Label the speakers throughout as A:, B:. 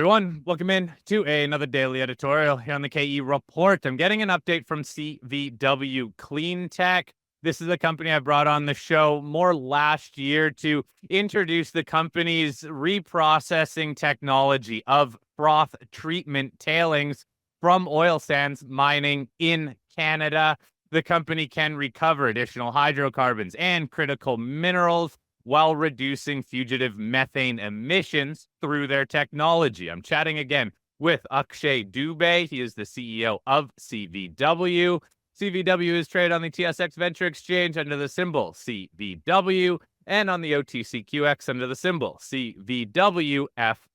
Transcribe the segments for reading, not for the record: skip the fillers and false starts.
A: everyone. Welcome in to another daily editorial here on the KE Report. I'm getting an update from CVW CleanTech. This is a company I brought on the show more last year to introduce the company's reprocessing technology of froth treatment tailings from oil sands mining in Canada. The company can recover additional hydrocarbons and critical minerals while reducing fugitive methane emissions through their technology. I'm chatting again with Akshay Dubey. He is the CEO of CVW. CVW is traded on the TSX Venture Exchange under the symbol CVW and on the OTCQX under the symbol CVWFF.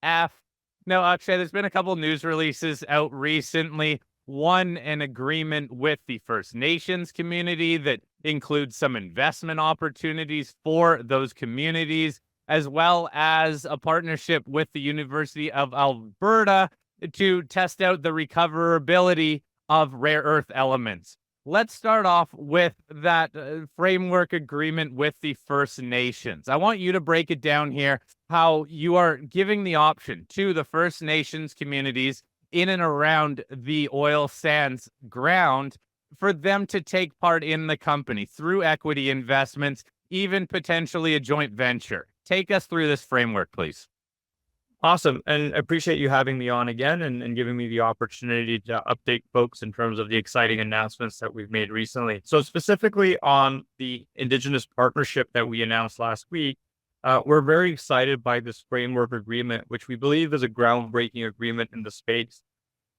A: Now, Akshay, there's been a couple news releases out recently. One, an agreement with the First Nations community that includes some investment opportunities for those communities, as well as a partnership with the University of Alberta to test out the recoverability of rare earth elements. Let's start off with that framework agreement with the First Nations. I want you to break it down here, how you are giving the option to the First Nations communities in and around the oil sands ground for them to take part in the company through equity investments, even potentially a joint venture. Take us through this framework, please.
B: Awesome. And I appreciate you having me on again and giving me the opportunity to update folks in terms of the exciting announcements that we've made recently. So specifically on the Indigenous partnership that we announced last week, we're very excited by this framework agreement, which we believe is a groundbreaking agreement in the space.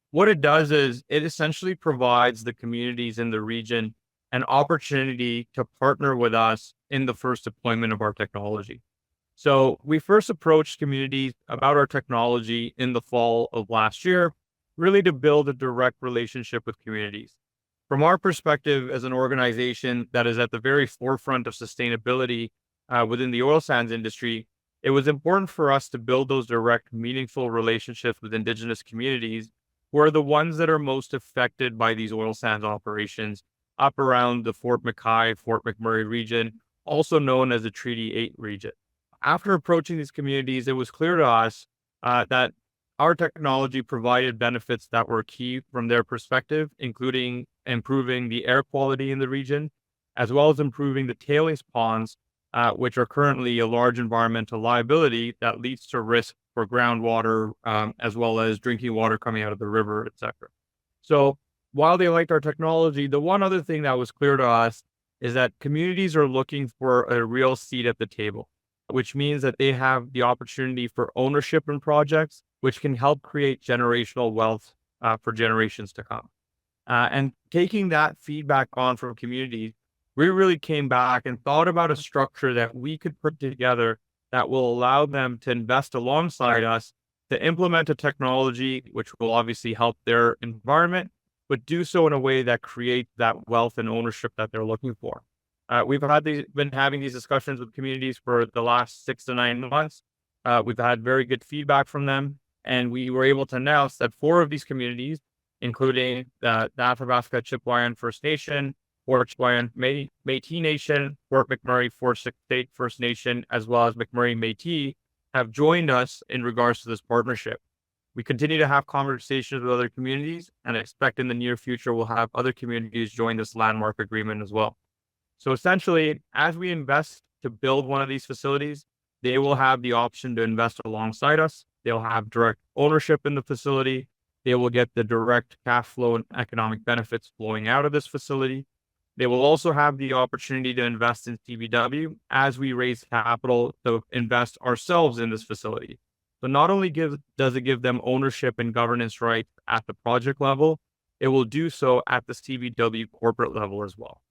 B: What it does is it essentially provides the communities in the region an opportunity to partner with us in the first deployment of our technology. So we first approached communities about our technology in the fall of last year, really to build a direct relationship with communities. From our perspective as an organization that is at the very forefront of sustainability within the oil sands industry, it was important for us to build those direct, meaningful relationships with Indigenous communities who are the ones that are most affected by these oil sands operations up around the Fort McKay, Fort McMurray region, also known as the Treaty 8 region. After approaching these communities, it was clear to us that our technology provided benefits that were key from their perspective, including improving the air quality in the region, as well as improving the tailings ponds, which are currently a large environmental liability that leads to risk for groundwater, as well as drinking water coming out of the river, etc. So while they liked our technology, the one other thing that was clear to us is that communities are looking for a real seat at the table, which means that they have the opportunity for ownership in projects, which can help create generational wealth for generations to come. And taking that feedback on from communities, we really came back and thought about a structure that we could put together that will allow them to invest alongside us to implement a technology which will obviously help their environment, but do so in a way that creates that wealth and ownership that they're looking for. We've been having these discussions with communities for the last 6 to 9 months. We've had very good feedback from them, and we were able to announce that 4 of these communities, including the Athabasca Chipewyan First Nation, Fort Chipewyan Métis Nation, Fort McMurray State First Nation, as well as McMurray Métis, have joined us in regards to this partnership. We continue to have conversations with other communities and expect in the near future we'll have other communities join this landmark agreement as well. So essentially, as we invest to build one of these facilities, they will have the option to invest alongside us. They'll have direct ownership in the facility. They will get the direct cash flow and economic benefits flowing out of this facility. They will also have the opportunity to invest in CVW as we raise capital to invest ourselves in this facility. So not only does it give them ownership and governance rights at the project level, it will do so at the CVW corporate level as well.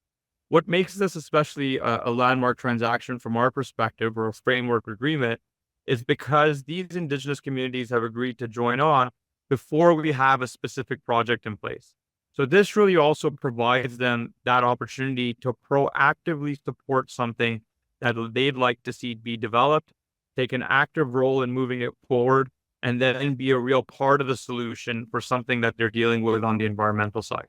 B: What makes this especially a landmark transaction from our perspective, or a framework agreement, is because these Indigenous communities have agreed to join on before we have a specific project in place. So this really also provides them that opportunity to proactively support something that they'd like to see be developed, take an active role in moving it forward, and then be a real part of the solution for something that they're dealing with on the environmental side.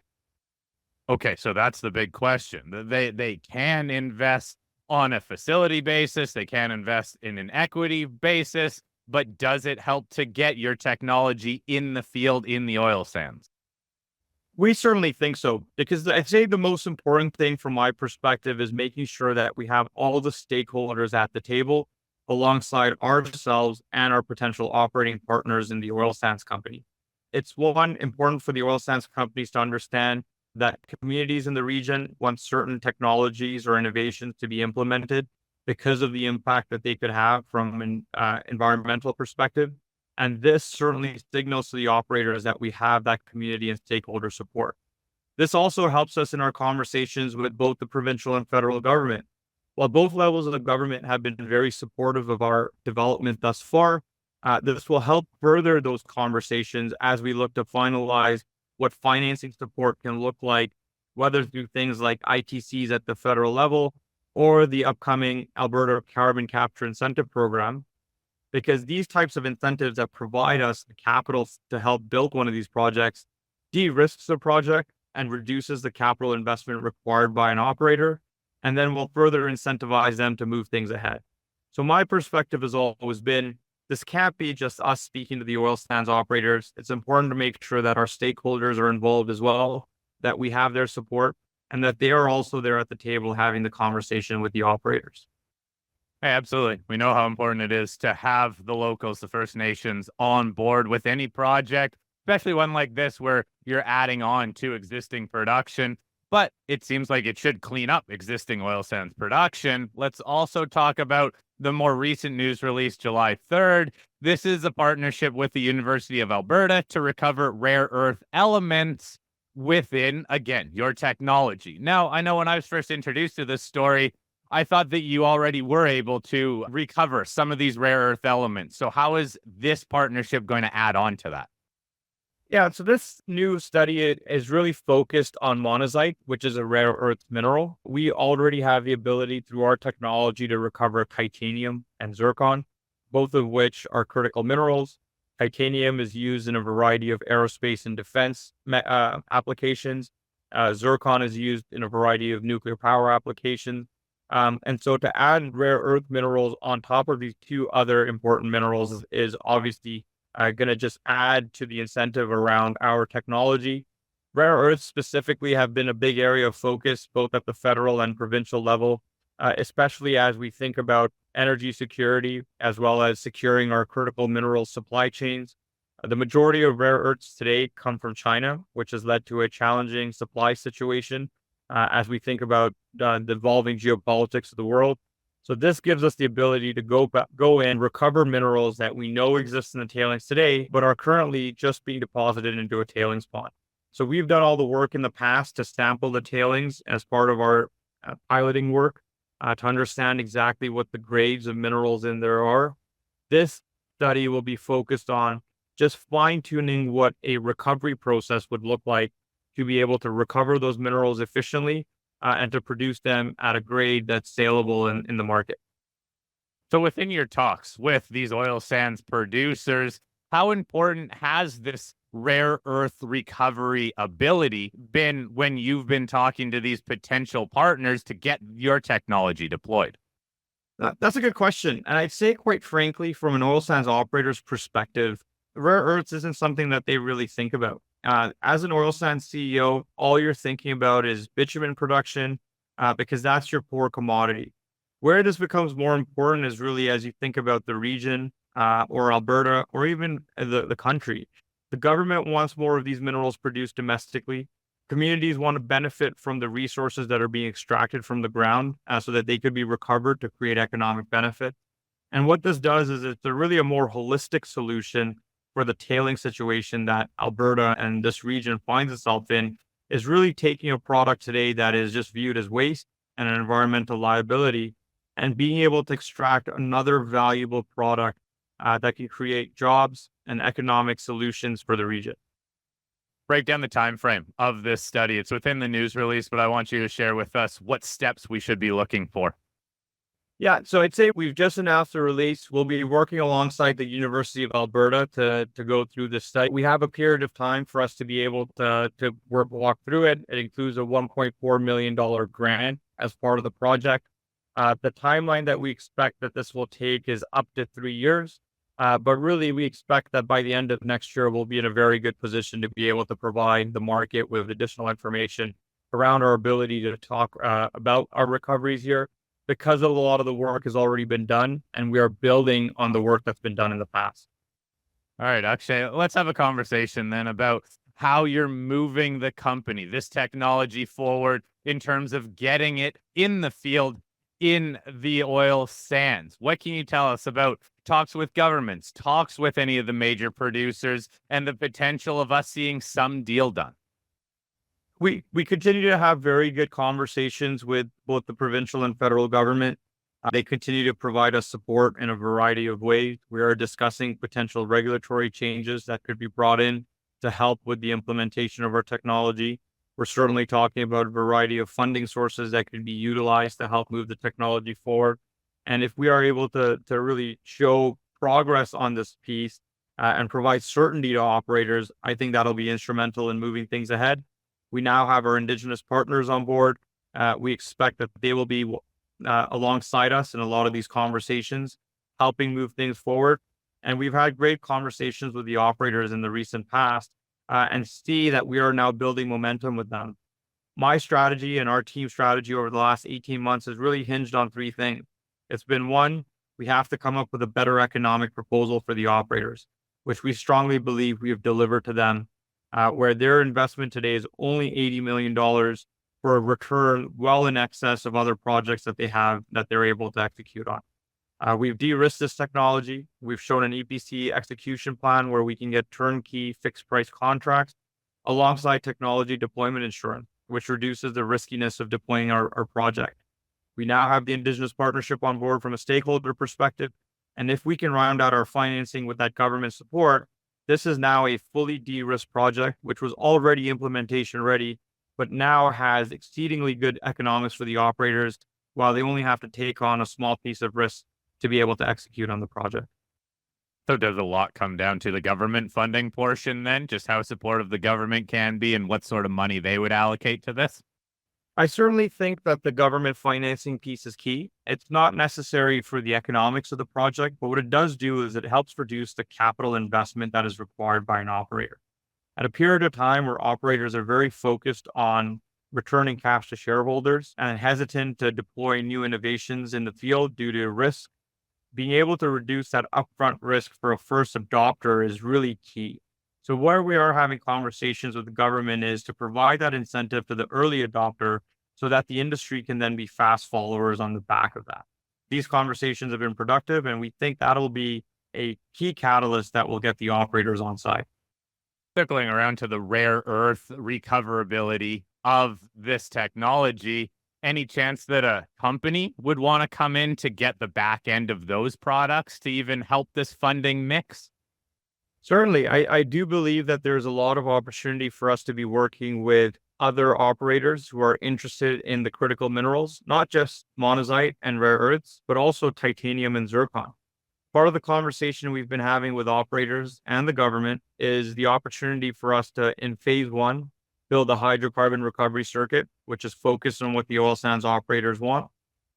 A: Okay, so that's the big question. They can invest on a facility basis, they can invest in an equity basis, but does it help to get your technology in the field in the oil sands?
B: We certainly think so, because I'd say the most important thing from my perspective is making sure that we have all the stakeholders at the table alongside ourselves and our potential operating partners in the oil sands company. It's one important for the oil sands companies to understand that communities in the region want certain technologies or innovations to be implemented because of the impact that they could have from an environmental perspective. And this certainly signals to the operators that we have that community and stakeholder support. This also helps us in our conversations with both the provincial and federal government. While both levels of the government have been very supportive of our development thus far, this will help further those conversations as we look to finalize what financing support can look like, whether through things like ITCs at the federal level or the upcoming Alberta Carbon Capture Incentive Program, because these types of incentives that provide us the capital to help build one of these projects de-risks the project and reduces the capital investment required by an operator, and then will further incentivize them to move things ahead. So my perspective has always been, this can't be just us speaking to the oil sands operators. It's important to make sure that our stakeholders are involved as well, that we have their support, and that they are also there at the table having the conversation with the operators.
A: Hey, absolutely. We know how important it is to have the locals, the First Nations, on board with any project, especially one like this where you're adding on to existing production. But it seems like it should clean up existing oil sands production. Let's also talk about the more recent news release, July 3rd. This is a partnership with the University of Alberta to recover rare earth elements within, again, your technology. Now, I know when I was first introduced to this story, I thought that you already were able to recover some of these rare earth elements. So how is this partnership going to add on to that?
B: Yeah, so this new study is really focused on monazite, which is a rare earth mineral. We already have the ability through our technology to recover titanium and zircon, both of which are critical minerals. Titanium is used in a variety of aerospace and defense applications. Zircon is used in a variety of nuclear power applications. And so to add rare earth minerals on top of these two other important minerals is obviously going to just add to the incentive around our technology. Rare earths specifically have been a big area of focus, both at the federal and provincial level, especially as we think about energy security, as well as securing our critical mineral supply chains. The majority of rare earths today come from China, which has led to a challenging supply situation as we think about the evolving geopolitics of the world. So this gives us the ability to go in, recover minerals that we know exist in the tailings today, but are currently just being deposited into a tailings pond. So we've done all the work in the past to sample the tailings as part of our piloting work to understand exactly what the grades of minerals in there are. This study will be focused on just fine-tuning what a recovery process would look like to be able to recover those minerals efficiently and to produce them at a grade that's saleable in the market.
A: So within your talks with these oil sands producers, how important has this rare earth recovery ability been when you've been talking to these potential partners to get your technology deployed?
B: That's a good question. And I'd say, quite frankly, from an oil sands operator's perspective, rare earths isn't something that they really think about. As an oil sands CEO, all you're thinking about is bitumen production because that's your core commodity. Where this becomes more important is really as you think about the region or Alberta or even the country. The government wants more of these minerals produced domestically. Communities want to benefit from the resources that are being extracted from the ground so that they could be recovered to create economic benefit. And what this does is it's really a more holistic solution for the tailing situation that Alberta and this region finds itself in, is really taking a product today that is just viewed as waste and an environmental liability and being able to extract another valuable product that can create jobs and economic solutions for the region.
A: Break down the time frame of this study. It's within the news release, but I want you to share with us what steps we should be looking for.
B: Yeah, so I'd say we've just announced the release. We'll be working alongside the University of Alberta to go through this study. We have a period of time for us to be able to walk through it. It includes a $1.4 million grant as part of the project. The timeline that we expect that this will take is up to 3 years. But really, we expect that by the end of next year, we'll be in a very good position to be able to provide the market with additional information around our ability to talk about our recoveries here, because a lot of the work has already been done and we are building on the work that's been done in the past.
A: All right, Akshay, let's have a conversation then about how you're moving the company, this technology forward in terms of getting it in the field in the oil sands. What can you tell us about talks with governments, talks with any of the major producers, and the potential of us seeing some deal done?
B: We continue to have very good conversations with both the provincial and federal government. They continue to provide us support in a variety of ways. We are discussing potential regulatory changes that could be brought in to help with the implementation of our technology. We're certainly talking about a variety of funding sources that could be utilized to help move the technology forward. And if we are able to really show progress on this piece and provide certainty to operators, I think that'll be instrumental in moving things ahead. We now have our Indigenous partners on board. We expect that they will be alongside us in a lot of these conversations, helping move things forward. And we've had great conversations with the operators in the recent past and see that we are now building momentum with them. My strategy and our team strategy over the last 18 months has really hinged on three things. It's been one, we have to come up with a better economic proposal for the operators, which we strongly believe we have delivered to them, where their investment today is only $80 million for a return well in excess of other projects that they have that they're able to execute on. We've de-risked this technology. We've shown an EPC execution plan where we can get turnkey fixed price contracts alongside technology deployment insurance, which reduces the riskiness of deploying our project. We now have the Indigenous partnership on board from a stakeholder perspective. And if we can round out our financing with that government support, this is now a fully de-risked project, which was already implementation ready, but now has exceedingly good economics for the operators, while they only have to take on a small piece of risk to be able to execute on the project.
A: So does a lot come down to the government funding portion then, just how supportive the government can be and what sort of money they would allocate to this?
B: I certainly think that the government financing piece is key. It's not necessary for the economics of the project, but what it does do is it helps reduce the capital investment that is required by an operator. At a period of time where operators are very focused on returning cash to shareholders and hesitant to deploy new innovations in the field due to risk, being able to reduce that upfront risk for a first adopter is really key. So where we are having conversations with the government is to provide that incentive to the early adopter so that the industry can then be fast followers on the back of that. These conversations have been productive, and we think that'll be a key catalyst that will get the operators on side.
A: Circling around to the rare earth recoverability of this technology, any chance that a company would want to come in to get the back end of those products to even help this funding mix?
B: Certainly, I do believe that there's a lot of opportunity for us to be working with other operators who are interested in the critical minerals, not just monazite and rare earths, but also titanium and zircon. Part of the conversation we've been having with operators and the government is the opportunity for us to, in phase one, build a hydrocarbon recovery circuit, which is focused on what the oil sands operators want.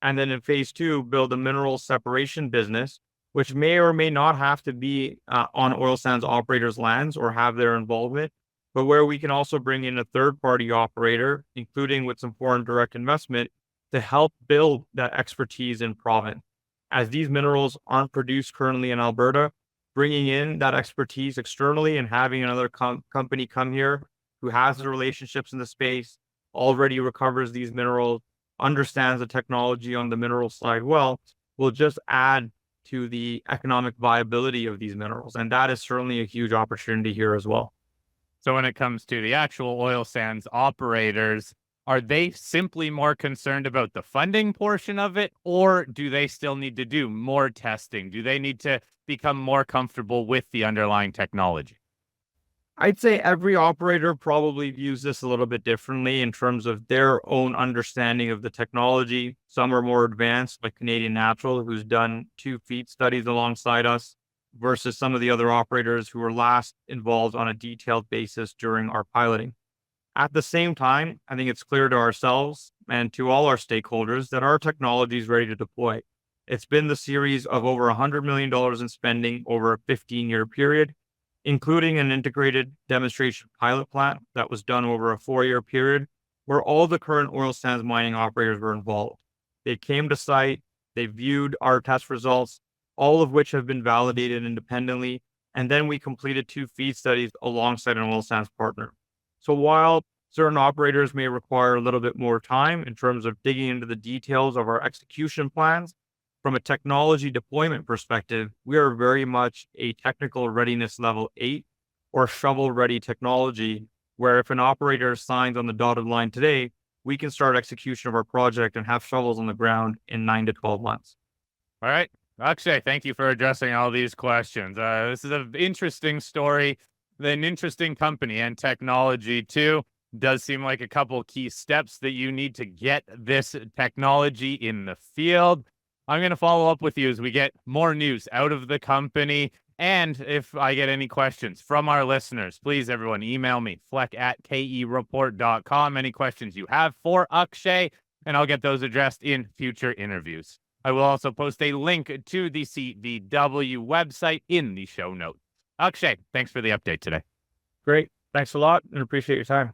B: And then in phase two, build a mineral separation business, which may or may not have to be on oil sands operators' lands or have their involvement, but where we can also bring in a third-party operator, including with some foreign direct investment, to help build that expertise in province. As these minerals aren't produced currently in Alberta, bringing in that expertise externally and having another company come here who has the relationships in the space, already recovers these minerals, understands the technology on the mineral side well, will just add to the economic viability of these minerals. And that is certainly a huge opportunity here as well.
A: So when it comes to the actual oil sands operators, are they simply more concerned about the funding portion of it, or do they still need to do more testing? Do they need to become more comfortable with the underlying technology?
B: I'd say every operator probably views this a little bit differently in terms of their own understanding of the technology. Some are more advanced, like Canadian Natural, who's done 2 FEED studies alongside us, versus some of the other operators who were last involved on a detailed basis during our piloting. At the same time, I think it's clear to ourselves and to all our stakeholders that our technology is ready to deploy. It's been the series of over $100 million in spending over a 15-year period, including an integrated demonstration pilot plant that was done over a 4-year period, where all the current oil sands mining operators were involved. They came to site, they viewed our test results, all of which have been validated independently, and then we completed 2 feed studies alongside an oil sands partner. So while certain operators may require a little bit more time in terms of digging into the details of our execution plans, from a technology deployment perspective, we are very much a technical readiness level 8 or shovel-ready technology, where if an operator signs on the dotted line today, we can start execution of our project and have shovels on the ground in 9 to 12 months.
A: All right. Akshay, thank you for addressing all these questions. This is an interesting story, an interesting company and technology too. Does seem like a couple key steps that you need to get this technology in the field. I'm going to follow up with you as we get more news out of the company. And if I get any questions from our listeners, please, everyone, email me, fleck@kereport.com. Any questions you have for Akshay, and I'll get those addressed in future interviews. I will also post a link to the CVW website in the show notes. Akshay, thanks for the update today.
B: Great. Thanks a lot and appreciate your time.